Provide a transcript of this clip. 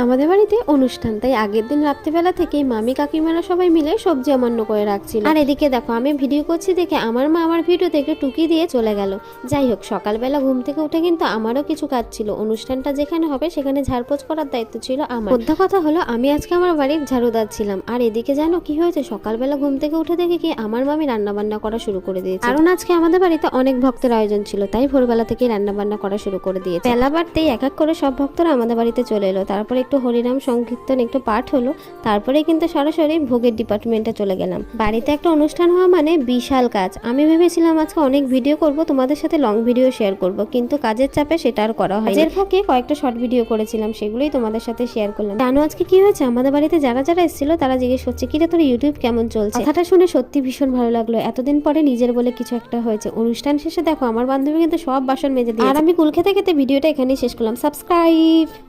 আমাদের বাড়িতে অনুষ্ঠান, তাই আগের দিন রাত্রিবেলা থেকেই মামি কাকিমারা সবাই মিলে সবজি অমান্য করে রাখছিল। আর এদিকে দেখো আমি ভিডিও করছি দেখে আমার মা আমার ভিডিওতে একটু টুকি দিয়ে চলে গেল। যাই হোক, সকালবেলা ঘুম থেকে উঠে কিন্তু আমারও কিছু কাজ ছিল। অনুষ্ঠানটা যেখানে হবে সেখানে ঝাড়পোছ করার দায়িত্ব ছিল আমার। মোদ্দা কথা হলো আমি আজকে আমার বাড়ির ঝাড়ুদার ছিলাম। আর এদিকে জানো কি হয়েছে, সকালবেলা ঘুম থেকে উঠে দেখে কি আমার মামি রান্না বান্না করা শুরু করে দিয়েছে। কারণ আজকে আমাদের বাড়িতে অনেক ভক্তের আয়োজন ছিল, তাই ভোরবেলা থেকে রান্না বান্না করা শুরু করে দিয়েছে। বেলা বাড়তেই এক এক করে সব ভক্তরা আমাদের বাড়িতে চলে এলো। তারপরে একটু হরিনাম সংকীর্তন একটু পাঠ হলো, তারপরে কিন্তু সরাসরি ভোগের ডিপার্টমেন্টে চলে গেলাম। বাড়িতে একটা অনুষ্ঠান হওয়া মানে বিশাল কাজ। আমি ভেবেছিলাম আজকে অনেক ভিডিও করব, তোমাদের সাথে লং ভিডিও শেয়ার করব, কিন্তু কাজের চাপে সেটা আর করা হয়। এর ফাঁকে কয়েকটা শর্ট ভিডিও করেছিলাম, সেগুলোই তোমাদের সাথে শেয়ার করলাম। জানো আজকে কি হয়েছে, আমাদের বাড়িতে যারা যারা এসেছিল তারা জিজ্ঞেস করছে কিরে তোর ইউটিউব কেমন চলছে। কথাটা শুনে সত্যি ভীষণ ভালো লাগলো, এতদিন পরে নিজের বলে কিছু একটা হয়েছে। অনুষ্ঠান শেষে দেখো আমার বান্ধবী কিন্তু সব বাসন মেজে দিয়ে, আর আমি কুল খেতে খেতে ভিডিওটা এখানেই শেষ করলাম। সাবস্ক্রাইব।